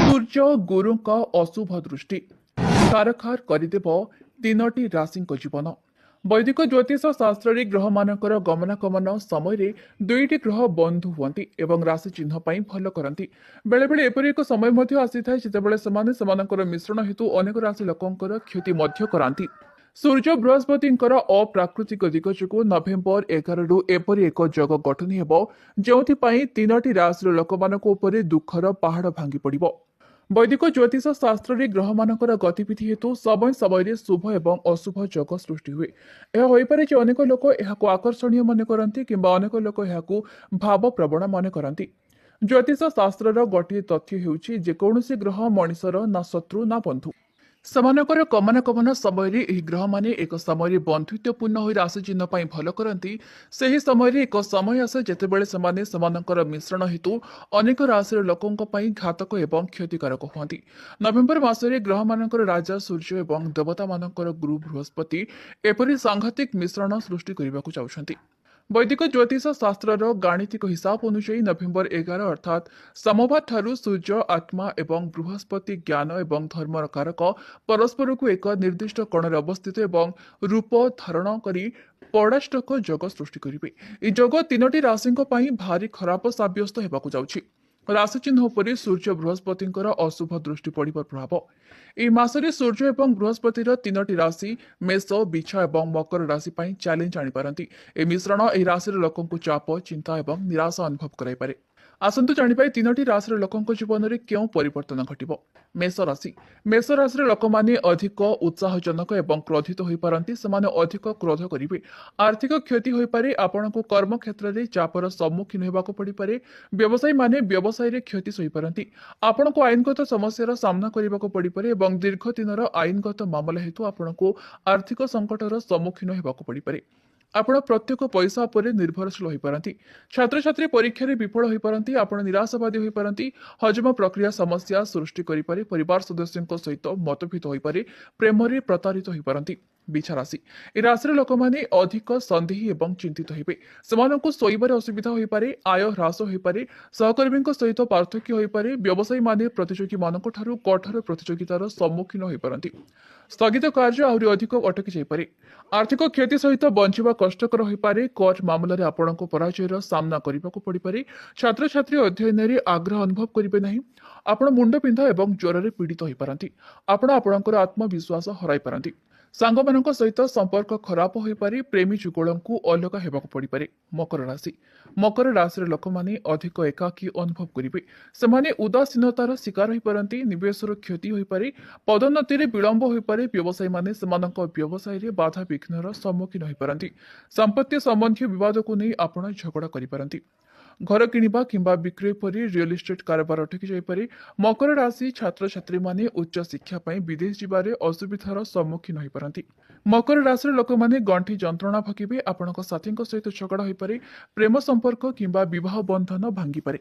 ସୂର୍ଯ୍ୟ ଗୁରୁଙ୍କ ଅଶୁଭ ଦୃଷ୍ଟି ଛାରଖାର କରିଦେବ ତିନୋଟି ରାଶିଙ୍କ ଜୀବନ। ବୈଦିକ ଜ୍ୟୋତିଷ ଶାସ୍ତ୍ରରେ ଗ୍ରହମାନଙ୍କର ଗମନାଗମନ ସମୟରେ ଦୁଇଟି ଗ୍ରହ ବନ୍ଧୁ ହୁଅନ୍ତି ଏବଂ ରାଶି ଚିହ୍ନ ପାଇଁ ଭଲ କରନ୍ତି। ବେଳେବେଳେ ଏପରି ଏକ ସମୟ ମଧ୍ୟ ଆସିଥାଏ ଯେତେବେଳେ ସେମାନେ ସେମାନଙ୍କର ମିଶ୍ରଣ ହେତୁ ଅନେକ ରାଶି ଲୋକଙ୍କର କ୍ଷତି ମଧ୍ୟ କରାନ୍ତି। ସୂର୍ଯ୍ୟ ବୃହସ୍ପତିଙ୍କର ଅପ୍ରାକୃତିକ ଦିଗ ଯୋଗୁଁ ନଭେମ୍ବର 11ରୁ ଏପରି ଏକ ଯୋଗ ଗଠନ ହେବ ଯେଉଁଥିପାଇଁ ତିନୋଟି ରାଶିର ଲୋକମାନଙ୍କ ଉପରେ ଦୁଃଖର ପାହାଡ଼ ଭାଙ୍ଗି ପଡ଼ିବ। ବୈଦିକ ଜ୍ୟୋତିଷ ଶାସ୍ତ୍ରରେ ଗ୍ରହମାନଙ୍କର ଗତିବିଧି ହେତୁ ସମୟ ସମୟରେ ଶୁଭ ଏବଂ ଅଶୁଭ ଯୋଗ ସୃଷ୍ଟି ହୁଏ। ଏହା ହୋଇପାରେ ଯେ ଅନେକ ଲୋକ ଏହାକୁ ଆକର୍ଷଣୀୟ ମନେ କରନ୍ତି କିମ୍ବା ଅନେକ ଲୋକ ଏହାକୁ ଭାବପ୍ରବଣ ମନେ କରନ୍ତି। ଜ୍ୟୋତିଷ ଶାସ୍ତ୍ରର ଗୋଟିଏ ତଥ୍ୟ ହେଉଛି ଯେକୌଣସି ଗ୍ରହ ମଣିଷର ନା ଶତ୍ରୁ ନା ବନ୍ଧୁ। ସେମାନଙ୍କର ଗମନାଗମନ ସମୟରେ ଏହି ଗ୍ରହମାନେ ଏକ ସମୟରେ ବନ୍ଧୁତ୍ୱପୂର୍ଣ୍ଣ ହୋଇ ରାଶି ଚିହ୍ନ ପାଇଁ ଭଲ କରନ୍ତି। ସେହି ସମୟରେ ଏକ ସମୟ ଆସେ ଯେତେବେଳେ ସେମାନେ ସେମାନଙ୍କର ମିଶ୍ରଣ ହେତୁ ଅନେକ ରାଶିର ଲୋକଙ୍କ ପାଇଁ ଘାତକ ଏବଂ କ୍ଷତିକାରକ ହୁଅନ୍ତି। ନଭେମ୍ବର ମାସରେ ଗ୍ରହମାନଙ୍କର ରାଜା ସୂର୍ଯ୍ୟ ଏବଂ ଦେବତାମାନଙ୍କର ଗୁରୁ ବୃହସ୍ପତି ଏପରି ସାଂଘାତିକ ମିଶ୍ରଣ ସୃଷ୍ଟି କରିବାକୁ ଯାଉଛନ୍ତି। ବୈଦିକ ଜ୍ୟୋତିଷ ଶାସ୍ତ୍ରର ଗାଣିତିକ ହିସାବ ଅନୁଯାୟୀ ନଭେମ୍ବର 11 ଅର୍ଥାତ୍ ସମବାଦ ଠାରୁ ସୂର୍ଯ୍ୟ ଆତ୍ମା ଏବଂ ବୃହସ୍ପତି ଜ୍ଞାନ ଏବଂ ଧର୍ମର କାରକ ପରସ୍ପରକୁ ଏକ ନିର୍ଦ୍ଦିଷ୍ଟ କୋଣରେ ଅବସ୍ଥିତ ଏବଂ ରୂପ ଧାରଣ କରି ପୌରାଷ୍ଟକ ଯୋଗ ସୃଷ୍ଟି କରିବେ। ଏହି ଯୋଗ ତିନୋଟି ରାଶିଙ୍କ ପାଇଁ ଭାରି ଖରାପ ସାବ୍ୟସ୍ତ ହେବାକୁ ଯାଉଛି। ରାଶି ଚିହ୍ନ ଉପରେ ସୂର୍ଯ୍ୟ ବୃହସ୍ପତିଙ୍କର ଅଶୁଭ ଦୃଷ୍ଟି ପଡ଼ିବାର ପ୍ରଭାବ। ଏହି ମାସରେ ସୂର୍ଯ୍ୟ ଏବଂ ବୃହସ୍ପତିର ତିନୋଟି ରାଶି ମେଷ, ବିଛା ଏବଂ ମକର ରାଶି ପାଇଁ ଚ୍ୟାଲେଞ୍ଜ ଆଣିପାରନ୍ତି। ଏହି ମିଶ୍ରଣ ଏହି ରାଶିର ଲୋକଙ୍କୁ ଚାପ, ଚିନ୍ତା ଏବଂ ନିରାଶା ଅନୁଭବ କରାଇପାରେ। ଆସନ୍ତୁ ଜାଣିବା ଏହି ତିନୋଟି ରାଶିର ଲୋକଙ୍କ ଜୀବନରେ କେଉଁ ପରିବର୍ତ୍ତନ ଘଟିବ। ମେଷ ରାଶି। ମେଷ ରାଶିର ଲୋକମାନେ ଅଧିକ ଉତ୍ସାହଜନକ ଏବଂ କ୍ରୋଧିତ ହୋଇପାରନ୍ତି। ସେମାନେ ଅଧିକ କ୍ରୋଧ କରିବେ। ଆର୍ଥିକ କ୍ଷତି ହୋଇପାରେ। ଆପଣଙ୍କୁ କର୍ମକ୍ଷେତ୍ରରେ ଚାପର ସମ୍ମୁଖୀନ ହେବାକୁ ପଡ଼ିପାରେ। ବ୍ୟବସାୟୀମାନେ ବ୍ୟବସାୟରେ କ୍ଷତି ସହିପାରନ୍ତି। ଆପଣଙ୍କୁ ଆଇନଗତ ସମସ୍ୟାର ସାମ୍ନା କରିବାକୁ ପଡ଼ିପାରେ ଏବଂ ଦୀର୍ଘ ଦିନର ଆଇନଗତ ମାମଲା ହେତୁ ଆପଣଙ୍କୁ ଆର୍ଥିକ ସଙ୍କଟର ସମ୍ମୁଖୀନ ହେବାକୁ ପଡ଼ିପାରେ। ଆପଣ ପ୍ରତ୍ୟେକ ପଇସା ଉପରେ ନିର୍ଭରଶୀଳ ହୋଇପାରନ୍ତି। ଛାତ୍ରଛାତ୍ରୀ ପରୀକ୍ଷାରେ ବିଫଳ ହୋଇପାରନ୍ତି। ଆପଣ ନିରାଶାବାଦୀ ହୋଇପାରନ୍ତି। ହଜମ ପ୍ରକ୍ରିୟା ସମସ୍ୟା ସୃଷ୍ଟି କରିପାରେ। ପରିବାର ସଦସ୍ୟଙ୍କ ସହିତ ମତଭେଦ ହୋଇପାରେ। ପ୍ରେମରେ ପ୍ରତାରିତ ହୋଇପାରନ୍ତି। ବିଛା ରାଶି। ଏହି ରାଶିର ଲୋକମାନେ ଅଧିକ ସନ୍ଦେହୀ ଏବଂ ଚିନ୍ତିତ ହେବେ। ସେମାନଙ୍କୁ ଶୋଇବାରେ ଅସୁବିଧା ହୋଇପାରେ। ଆୟ ହ୍ରାସ ହୋଇପାରେ। ସହକର୍ମୀଙ୍କ ସହିତ ପାର୍ଥକ୍ୟ ହୋଇପାରେ। ବ୍ୟବସାୟୀମାନେ ପ୍ରତିଯୋଗୀମାନଙ୍କ ଠାରୁ କଠୋର ପ୍ରତିଯୋଗିତାର ସମ୍ମୁଖୀନ ହୋଇପାରନ୍ତି। ସ୍ଥଗିତ କାର୍ଯ୍ୟ ଆହୁରି ଅଧିକ ଅଟକି ଯାଇପାରେ। ଆର୍ଥିକ କ୍ଷତି ସହିତ ବଞ୍ଚିବା କଷ୍ଟକର ହୋଇପାରେ। କୋର୍ଟ ମାମଲାରେ ଆପଣଙ୍କୁ ପରାଜୟର ସାମ୍ନା କରିବାକୁ ପଡ଼ିପାରେ। ଛାତ୍ରଛାତ୍ରୀ ଅଧ୍ୟୟନରେ ଆଗ୍ରହ ଅନୁଭବ କରିବେ ନାହିଁ। ଆପଣ ମୁଣ୍ଡବିନ୍ଧା ଏବଂ ଜ୍ୱରରେ ପୀଡ଼ିତ ହୋଇପାରନ୍ତି। ଆପଣ ଆପଣଙ୍କର ଆତ୍ମବିଶ୍ୱାସ ହରାଇପାରନ୍ତି। ସାଙ୍ଗମାନଙ୍କ ସହିତ ସମ୍ପର୍କ ଖରାପ ହୋଇପାରେ। ପ୍ରେମୀ ଯୁଗଳଙ୍କୁ ଅଲଗା ହେବାକୁ ପଡ଼ିପାରେ। ମକର ରାଶି। ମକର ରାଶିର ଲୋକମାନେ ଅଧିକ ଏକାକୀ ଅନୁଭବ କରିବେ। ସେମାନେ ଉଦାସୀନତାର ଶିକାର ହୋଇପାରନ୍ତି। ନିବେଶର କ୍ଷତି ହୋଇପାରେ। ପଦୋନ୍ନତିରେ ବିଳମ୍ବ ହୋଇପାରେ। ବ୍ୟବସାୟୀମାନେ ସେମାନଙ୍କ ବ୍ୟବସାୟରେ ବାଧାବିଘ୍ନର ସମ୍ମୁଖୀନ ହୋଇପାରନ୍ତି। ସମ୍ପତ୍ତି ସମ୍ବନ୍ଧୀୟ ବିବାଦକୁ ନେଇ ଆପଣ ଝଗଡ଼ା କରିପାରନ୍ତି। ଘର କିଣିବା କିମ୍ବା ବିକ୍ରୟ ପରି ରିଅଲ ଇଷ୍ଟେଟ୍ କାରବାର ଅଟକି ଯାଇପାରେ। ମକର ରାଶି ଛାତ୍ରଛାତ୍ରୀମାନେ ଉଚ୍ଚ ଶିକ୍ଷା ପାଇଁ ବିଦେଶ ଯିବାରେ ଅସୁବିଧାର ସମ୍ମୁଖୀନ ହୋଇପାରନ୍ତି। ମକର ରାଶିର ଲୋକମାନେ ଗଣ୍ଠି ଯନ୍ତ୍ରଣା ଭୋଗିବେ। ଆପଣଙ୍କ ସାଥୀଙ୍କ ସହିତ ଝଗଡ଼ା ହୋଇପାରେ। ପ୍ରେମ ସମ୍ପର୍କ କିମ୍ବା ବିବାହ ବନ୍ଧନ ଭାଙ୍ଗିପାରେ।